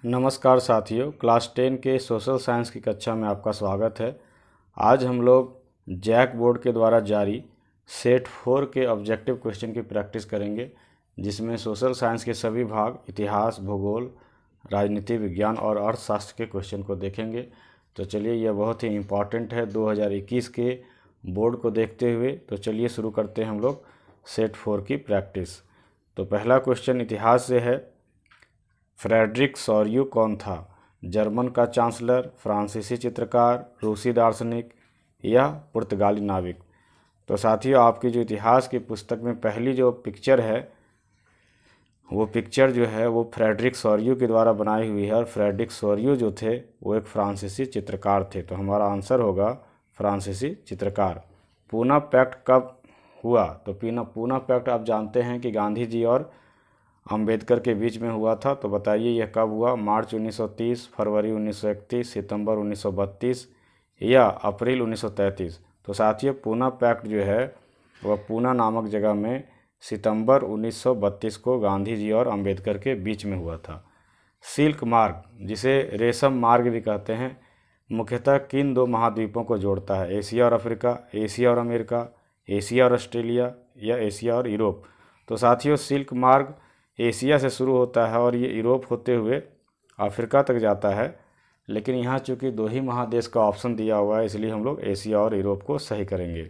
नमस्कार साथियों, क्लास 10 के सोशल साइंस की कक्षा में आपका स्वागत है। आज हम लोग जैक बोर्ड के द्वारा जारी सेट 4 के ऑब्जेक्टिव क्वेश्चन की प्रैक्टिस करेंगे, जिसमें सोशल साइंस के सभी भाग इतिहास, भूगोल, राजनीति विज्ञान और अर्थशास्त्र के क्वेश्चन को देखेंगे। तो चलिए, यह बहुत ही इम्पॉर्टेंट है 2021 के बोर्ड को देखते हुए। तो चलिए शुरू करते हैं हम लोग सेट 4 की प्रैक्टिस। तो पहला क्वेश्चन इतिहास से है। फ्रेडरिक सॉर्यू कौन था? जर्मन का चांसलर, फ्रांसीसी चित्रकार, रूसी दार्शनिक या पुर्तगाली नाविक? तो साथियों, आपकी जो इतिहास की पुस्तक में पहली जो पिक्चर है वो पिक्चर जो है वो फ्रेडरिक सॉर्यू के द्वारा बनाई हुई है, और फ्रेडरिक सॉर्यू जो थे वो एक फ्रांसीसी चित्रकार थे। तो हमारा आंसर होगा फ्रांसीसी चित्रकार। पूना पैक्ट कब हुआ? तो पूना पैक्ट आप जानते हैं कि गांधी जी और अंबेडकर के बीच में हुआ था। तो बताइए यह कब हुआ? मार्च 1930, फरवरी 1931, सितंबर 1932 या अप्रैल 1933? तो साथियों, पूना पैक्ट जो है वह पूना नामक जगह में सितंबर 1932 को गांधी जी और अंबेडकर के बीच में हुआ था। सिल्क मार्ग, जिसे रेशम मार्ग भी कहते हैं, मुख्यतः किन दो महाद्वीपों को जोड़ता है? एशिया और अफ्रीका, एशिया और अमेरिका, एशिया और ऑस्ट्रेलिया या एशिया और यूरोप? तो साथियों, सिल्क मार्ग एशिया से शुरू होता है और ये यूरोप होते हुए अफ्रीका तक जाता है, लेकिन यहाँ चूँकि दो ही महादेश का ऑप्शन दिया हुआ है, इसलिए हम लोग एशिया और यूरोप को सही करेंगे।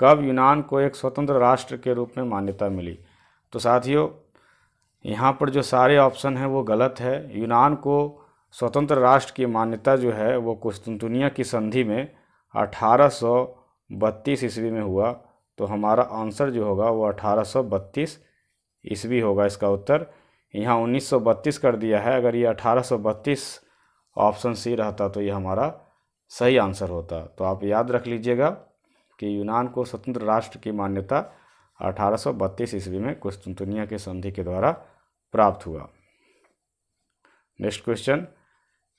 कब यूनान को एक स्वतंत्र राष्ट्र के रूप में मान्यता मिली? तो साथियों, यहाँ पर जो सारे ऑप्शन हैं वो गलत है। यूनान को स्वतंत्र राष्ट्र की मान्यता जो है वो कुस्तुनतुनिया की संधि में 1832 ईस्वी में हुआ। तो हमारा आंसर जो होगा वो 1832 ईस्वी होगा इसका उत्तर। यहाँ 1932 कर दिया है, अगर ये 1832 ऑप्शन सी रहता तो ये हमारा सही आंसर होता। तो आप याद रख लीजिएगा कि यूनान को स्वतंत्र राष्ट्र की मान्यता 1832 ईस्वी में कुस्तुनतुनिया के संधि के द्वारा प्राप्त हुआ। नेक्स्ट क्वेश्चन,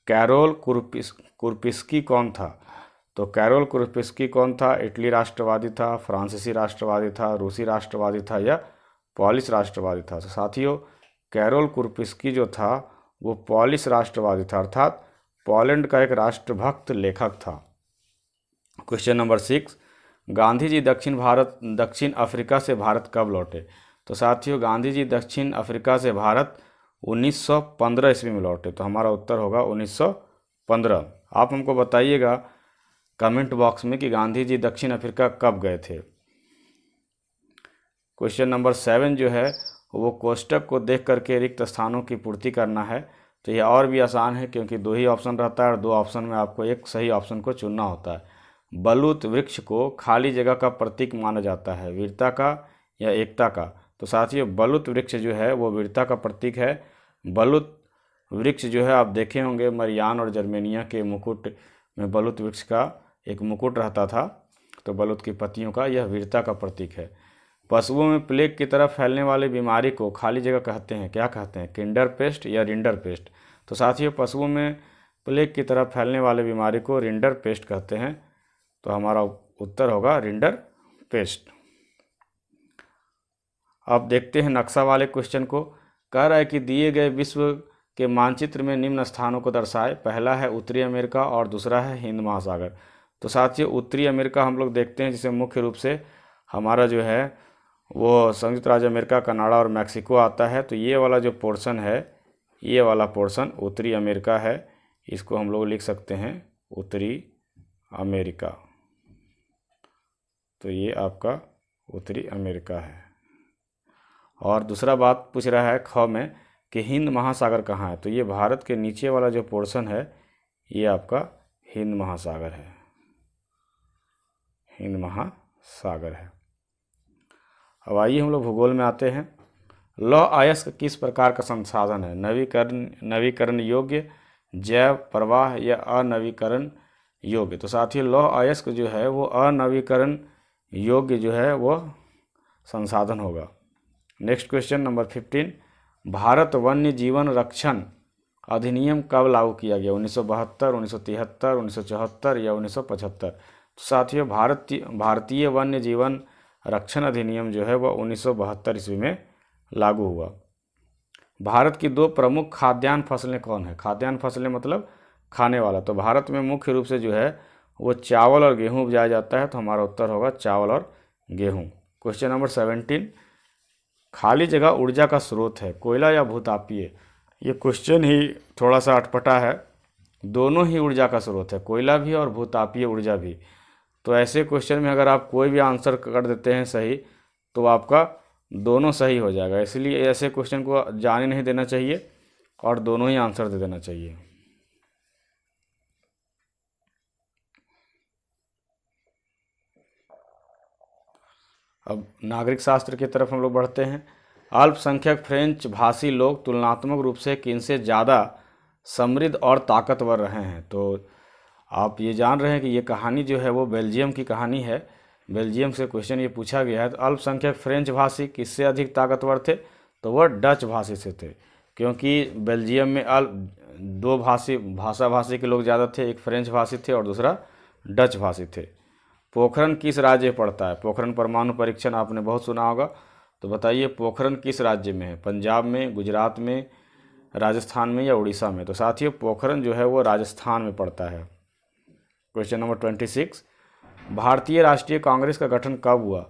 कैरोल कुरपिस्की कौन था? तो कैरोल कुरपिस्की कौन था? इटली राष्ट्रवादी था, फ्रांसीसी राष्ट्रवादी था, रूसी राष्ट्रवादी था या पॉलिश राष्ट्रवादी था? तो साथियों, कैरोल कुरपिस्की जो था वो पॉलिश राष्ट्रवादी था, अर्थात पोलैंड का एक राष्ट्रभक्त लेखक था। क्वेश्चन नंबर 6, गांधी जी दक्षिण अफ्रीका से भारत कब लौटे? तो साथियों, गांधी जी दक्षिण अफ्रीका से भारत 1915 ईस्वी में लौटे। तो हमारा उत्तर होगा 1915। आप हमको बताइएगा कमेंट बॉक्स में कि गांधी जी दक्षिण अफ्रीका कब गए थे। क्वेश्चन नंबर 7 जो है वो कोष्टक को देख करके रिक्त स्थानों की पूर्ति करना है। तो यह और भी आसान है, क्योंकि दो ही ऑप्शन रहता है और दो ऑप्शन में आपको एक सही ऑप्शन को चुनना होता है। बलूत वृक्ष को खाली जगह का प्रतीक माना जाता है, वीरता का या एकता का? तो साथियों, बलूत वृक्ष जो है वो वीरता का प्रतीक है। बलूत वृक्ष जो है आप देखे होंगे मरियान और जर्मेनिया के मुकुट में बलूत वृक्ष का एक मुकुट रहता था। तो बलूत की पत्तियों का यह वीरता का प्रतीक है। पशुओं में प्लेग की तरह फैलने वाली बीमारी को खाली जगह कहते हैं, क्या कहते हैं? किंडर पेस्ट या रिंडर पेस्ट? तो साथियों, पशुओं में प्लेग की तरह फैलने वाली बीमारी को रिंडर पेस्ट कहते हैं। तो हमारा उत्तर होगा रिंडर पेस्ट। अब देखते हैं नक्शा वाले क्वेश्चन को। कह रहा है कि दिए गए विश्व के मानचित्र में निम्न स्थानों को दर्शाए। पहला है उत्तरी अमेरिका और दूसरा है हिंद महासागर। तो साथियों, उत्तरी अमेरिका हम लोग देखते हैं, जिसे मुख्य रूप से हमारा जो है वो संयुक्त राज्य अमेरिका, कनाडा और मैक्सिको आता है। तो ये वाला जो पोर्शन है, ये वाला पोर्शन उत्तरी अमेरिका है। इसको हम लोग लिख सकते हैं उत्तरी अमेरिका। तो ये आपका उत्तरी अमेरिका है। और दूसरा बात पूछ रहा है ख में कि हिंद महासागर कहाँ है? तो ये भारत के नीचे वाला जो पोर्शन है ये आपका हिंद महासागर है, हिंद महासागर है। अब आइए हम लोग भूगोल में आते हैं। लौह अयस्क किस प्रकार का संसाधन है? नवीकरण योग्य, जैव, प्रवाह या अनवीकरण योग्य? तो साथियों, लौह अयस्क जो है वो अनवीकरण योग्य जो है वो संसाधन होगा। नेक्स्ट क्वेश्चन नंबर 15, भारत वन्य जीवन रक्षण अधिनियम कब लागू किया गया? 1972, 1973, 1974 या 1975? तो साथियों, भारतीय वन्य जीवन रक्षण अधिनियम जो है वह 1972 ईस्वी में लागू हुआ। भारत की 2 प्रमुख खाद्यान्न फसलें कौन है? खाद्यान्न फसलें मतलब खाने वाला। तो भारत में मुख्य रूप से जो है वो चावल और गेहूं उपजाया जाता है, तो हमारा उत्तर होगा चावल और गेहूं। क्वेश्चन नंबर 17, खाली जगह ऊर्जा का स्रोत है, कोयला या भूतापीय? ये क्वेश्चन ही थोड़ा सा अटपटा है। दोनों ही ऊर्जा का स्रोत है, कोयला भी और भूतापीय ऊर्जा भी। तो ऐसे क्वेश्चन में अगर आप कोई भी आंसर कर देते हैं सही तो आपका दोनों सही हो जाएगा, इसलिए ऐसे क्वेश्चन को जाने नहीं देना चाहिए और दोनों ही आंसर दे देना चाहिए। अब नागरिक शास्त्र की तरफ हम लोग बढ़ते हैं। अल्पसंख्यक फ्रेंच भाषी लोग तुलनात्मक रूप से किनसे ज़्यादा समृद्ध और ताकतवर रहे हैं? तो आप ये जान रहे हैं कि ये कहानी जो है वो बेल्जियम की कहानी है। बेल्जियम से क्वेश्चन ये पूछा गया है। तो अल्पसंख्यक फ्रेंच भाषी किससे अधिक ताकतवर थे? तो वह डच भाषी से थे, क्योंकि बेल्जियम में दो भाषा भाषी के लोग ज़्यादा थे, एक फ्रेंच भाषी थे और दूसरा डच भाषी थे। पोखरन किस राज्य में पड़ता है? पोखरन परमाणु परीक्षण आपने बहुत सुना होगा, तो बताइए पोखरन किस राज्य में है? पंजाब में, गुजरात में, राजस्थान में या उड़ीसा में? तो साथियों पोखरन जो है वो राजस्थान में पड़ता है। क्वेश्चन नंबर 26, भारतीय राष्ट्रीय कांग्रेस का गठन कब हुआ?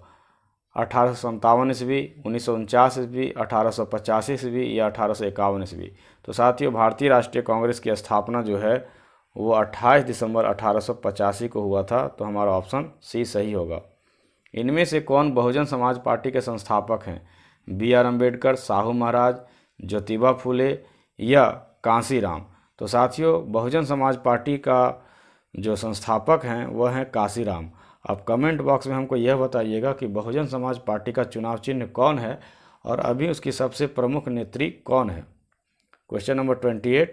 1857 ईस्वी, 1949 ईस्वी, 1885 ईस्वी या 1851 ईस्वी? तो साथियों भारतीय राष्ट्रीय कांग्रेस की स्थापना जो है वो 28 दिसंबर 1885 को हुआ था, तो हमारा ऑप्शन सी सही होगा। इनमें से कौन बहुजन समाज पार्टी के संस्थापक हैं? B.R. अम्बेडकर, साहू महाराज, ज्योतिबा फूले या कांसीराम? तो साथियों बहुजन समाज पार्टी का जो संस्थापक हैं वह हैं कांसीराम। आप कमेंट बॉक्स में हमको यह बताइएगा कि बहुजन समाज पार्टी का चुनाव चिन्ह कौन है और अभी उसकी सबसे प्रमुख नेत्री कौन है। क्वेश्चन नंबर 28,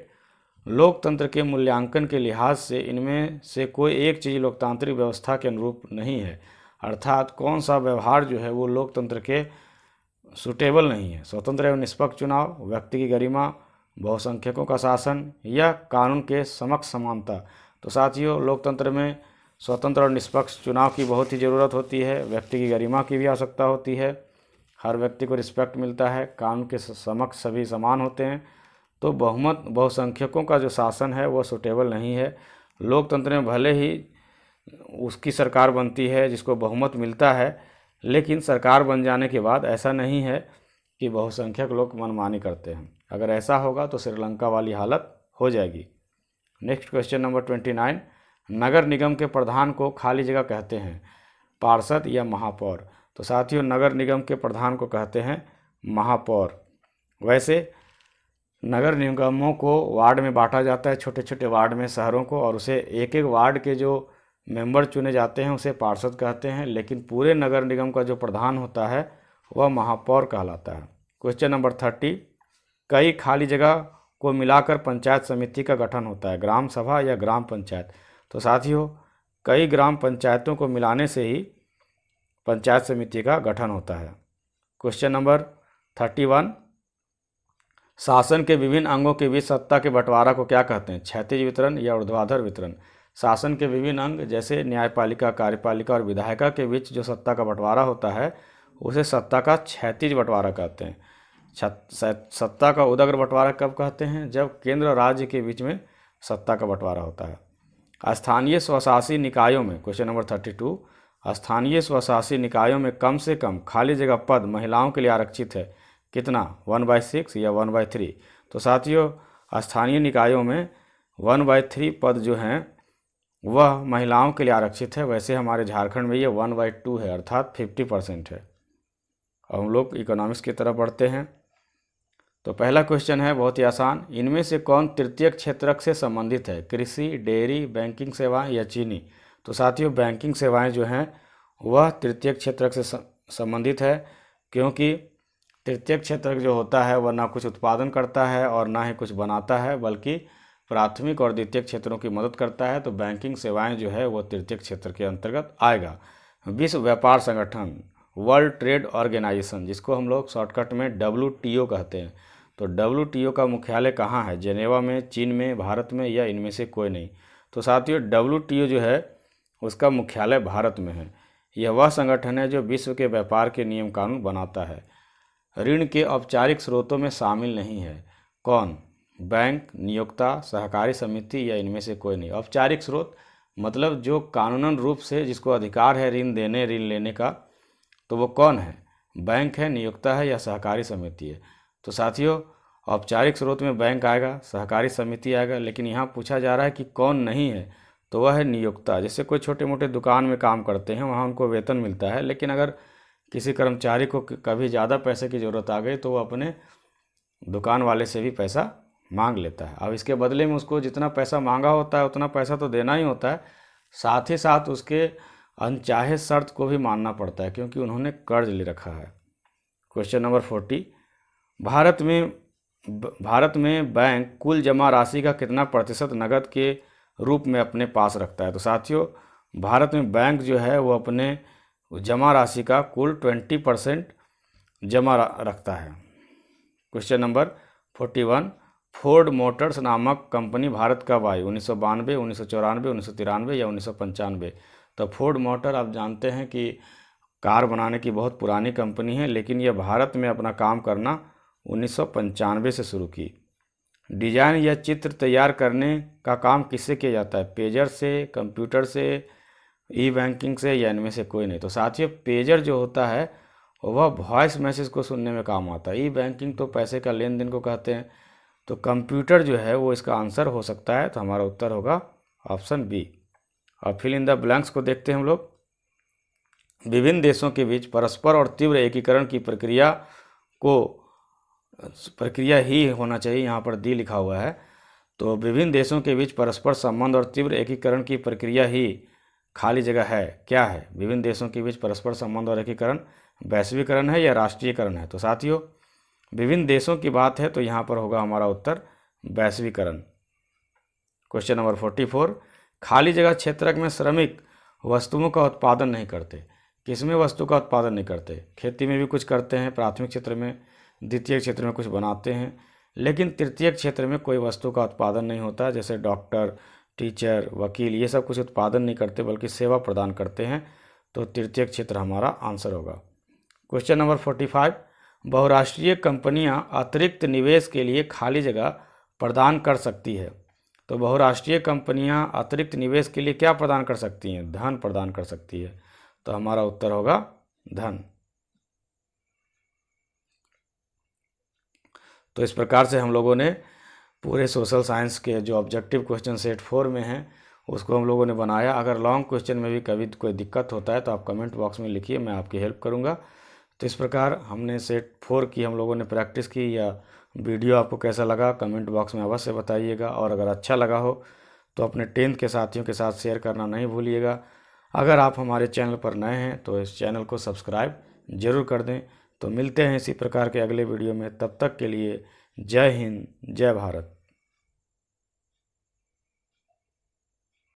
लोकतंत्र के मूल्यांकन के लिहाज से इनमें से कोई एक चीज़ लोकतांत्रिक व्यवस्था के अनुरूप नहीं है, अर्थात कौन सा व्यवहार जो है वो लोकतंत्र के सुटेबल नहीं है? स्वतंत्र एवं निष्पक्ष चुनाव, व्यक्ति की गरिमा, बहुसंख्यकों का शासन या कानून के समक्ष समानता? तो साथियों लोकतंत्र में स्वतंत्र और निष्पक्ष चुनाव की बहुत ही ज़रूरत होती है, व्यक्ति की गरिमा की भी आवश्यकता होती है, हर व्यक्ति को रिस्पेक्ट मिलता है, कानून के समक्ष सभी समान होते हैं। तो बहुसंख्यकों का जो शासन है वो सुटेबल नहीं है। लोकतंत्र में भले ही उसकी सरकार बनती है जिसको बहुमत मिलता है, लेकिन सरकार बन जाने के बाद ऐसा नहीं है कि बहुसंख्यक लोग मनमानी करते हैं। अगर ऐसा होगा तो श्रीलंका वाली हालत हो जाएगी। नेक्स्ट क्वेश्चन नंबर 29, नगर निगम के प्रधान को खाली जगह कहते हैं, पार्षद या महापौर? तो साथियों नगर निगम के प्रधान को कहते हैं महापौर। वैसे नगर निगमों को वार्ड में बांटा जाता है, छोटे छोटे वार्ड में शहरों को, और उसे एक एक वार्ड के जो मेंबर चुने जाते हैं उसे पार्षद कहते हैं, लेकिन पूरे नगर निगम का जो प्रधान होता है वह महापौर कहलाता है। क्वेश्चन नंबर 30, कई खाली जगह को मिलाकर पंचायत समिति का गठन होता है, ग्राम सभा या ग्राम पंचायत? तो साथियों कई ग्राम पंचायतों को मिलाने से ही पंचायत समिति का गठन होता है। क्वेश्चन नंबर 31, शासन के विभिन्न अंगों के बीच सत्ता के बंटवारा को क्या कहते हैं, क्षैतिज वितरण या ऊर्ध्वाधर वितरण? शासन के विभिन्न अंग जैसे न्यायपालिका, कार्यपालिका और विधायिका के बीच जो सत्ता का बंटवारा होता है उसे सत्ता का क्षैतिज बंटवारा कहते हैं। सत्ता का उदग्र बंटवारा कब कहते हैं? जब केंद्र और राज्य के बीच में सत्ता का बंटवारा होता है। स्थानीय स्वशासी निकायों में, क्वेश्चन नंबर 32, स्थानीय स्वशासी निकायों में कम से कम खाली जगह पद महिलाओं के लिए आरक्षित है, कितना, 1/6 या 1/3? तो साथियों स्थानीय निकायों में 1/3 पद जो हैं वह महिलाओं के लिए आरक्षित है। वैसे हमारे झारखंड में ये 1/2 है, अर्थात 50% है। अब हम लोग इकोनॉमिक्स की तरफ बढ़ते हैं। तो पहला क्वेश्चन है बहुत ही आसान, इनमें से कौन तृतीय क्षेत्रक से संबंधित है, कृषि, डेयरी, बैंकिंग सेवाएं या चीनी? तो साथियों बैंकिंग सेवाएं जो हैं वह तृतीय क्षेत्रक से संबंधित है, क्योंकि तृतीय क्षेत्रक जो होता है वह ना कुछ उत्पादन करता है और ना ही कुछ बनाता है, बल्कि प्राथमिक और द्वितीय क्षेत्रों की मदद करता है। तो बैंकिंग सेवाएं जो है वो तृतीय क्षेत्र के अंतर्गत आएगा। विश्व व्यापार संगठन, वर्ल्ड ट्रेड ऑर्गेनाइजेशन, जिसको हम लोग शॉर्टकट में WTO कहते हैं, तो WTO का मुख्यालय कहाँ है, जेनेवा में, चीन में, भारत में या इनमें से कोई नहीं? तो साथियों WTO जो है उसका मुख्यालय भारत में है। यह वह संगठन है जो विश्व के व्यापार के नियम कानून बनाता है। ऋण के औपचारिक स्रोतों में शामिल नहीं है। कौन? बैंक, नियोक्ता, सहकारी समिति या इनमें से कोई नहीं। औपचारिक स्रोत मतलब जो कानूनन रूप से जिसको अधिकार है ऋण देने ऋण लेने का, तो वो कौन है? बैंक है, नियोक्ता है या सहकारी समिति है। तो साथियों, औपचारिक स्रोत में बैंक आएगा, सहकारी समिति आएगा, लेकिन यहाँ पूछा जा रहा है कि कौन नहीं है, तो वह है नियोक्ता। जैसे कोई छोटे मोटे दुकान में काम करते हैं, वहाँ उनको वेतन मिलता है, लेकिन अगर किसी कर्मचारी को कभी ज़्यादा पैसे की ज़रूरत आ गई तो वो अपने दुकान वाले से भी पैसा मांग लेता है। अब इसके बदले में उसको जितना पैसा मांगा होता है उतना पैसा तो देना ही होता है, साथ ही साथ उसके अनचाहे शर्त को भी मानना पड़ता है, क्योंकि उन्होंने कर्ज ले रखा है। क्वेश्चन नंबर 40, भारत में बैंक कुल जमा राशि का कितना प्रतिशत नकद के रूप में अपने पास रखता है? तो साथियों, भारत में बैंक जो है वो अपने जमा राशि का कुल 20% जमा रखता है। क्वेश्चन नंबर 41, फोर्ड मोटर्स नामक कंपनी भारत कब आई? 1992, 1994, 1993 या 1995? तो फोर्ड मोटर आप जानते हैं कि कार बनाने की बहुत पुरानी कंपनी है, लेकिन यह भारत में अपना काम करना 1995 से शुरू की। डिजाइन या चित्र तैयार करने का काम किससे किया जाता है? पेजर से, कंप्यूटर से, ई बैंकिंग से या इनमें से कोई नहीं? तो साथियों, पेजर जो होता है वह वॉइस मैसेज को सुनने में काम आता है। ई बैंकिंग तो पैसे का लेन देन को कहते हैं। तो कंप्यूटर जो है वो इसका आंसर हो सकता है। तो हमारा उत्तर होगा ऑप्शन बी। और फिल इन द ब्लैंक्स को देखते हैं हम लोग। विभिन्न देशों के बीच परस्पर और तीव्र एकीकरण की प्रक्रिया ही होना चाहिए, यहाँ पर दी लिखा हुआ है। तो विभिन्न देशों के बीच परस्पर संबंध और तीव्र एकीकरण की प्रक्रिया ही खाली जगह है। क्या है? विभिन्न देशों के बीच परस्पर संबंध और एकीकरण वैश्वीकरण है या राष्ट्रीयकरण है? तो साथियों, विभिन्न देशों की बात है, तो यहाँ पर होगा हमारा उत्तर वैश्वीकरण। क्वेश्चन नंबर 44, खाली जगह क्षेत्रक में श्रमिक वस्तुओं का उत्पादन नहीं करते। किसमें वस्तु का उत्पादन नहीं करते? खेती में भी कुछ करते हैं, प्राथमिक क्षेत्र में, द्वितीय क्षेत्र में कुछ बनाते हैं, लेकिन तृतीय क्षेत्र में कोई वस्तु का उत्पादन नहीं होता। जैसे डॉक्टर, टीचर, वकील, ये सब कुछ उत्पादन नहीं करते बल्कि सेवा प्रदान करते हैं। तो तृतीय क्षेत्र हमारा आंसर होगा। क्वेश्चन नंबर 45, बहुराष्ट्रीय कंपनियां अतिरिक्त निवेश के लिए खाली जगह प्रदान कर सकती है। तो बहुराष्ट्रीय कंपनियां अतिरिक्त निवेश के लिए क्या प्रदान कर सकती हैं? धन प्रदान कर सकती है। तो हमारा उत्तर होगा धन। तो इस प्रकार से हम लोगों ने पूरे सोशल साइंस के जो ऑब्जेक्टिव क्वेश्चन सेट 4 में हैं उसको हम लोगों ने बनाया। अगर लॉन्ग क्वेश्चन में भी कभी कोई दिक्कत होता है तो आप कमेंट बॉक्स में लिखिए, मैं आपकी हेल्प करूंगा। तो इस प्रकार हमने सेट 4 की हम लोगों ने प्रैक्टिस की। या वीडियो आपको कैसा लगा कमेंट बॉक्स में अवश्य बताइएगा, और अगर अच्छा लगा हो तो अपने 10th के साथियों के साथ शेयर करना नहीं भूलिएगा। अगर आप हमारे चैनल पर नए हैं तो इस चैनल को सब्सक्राइब जरूर कर दें। तो मिलते हैं इसी प्रकार के अगले वीडियो में, तब तक के लिए जय हिंद, जय भारत।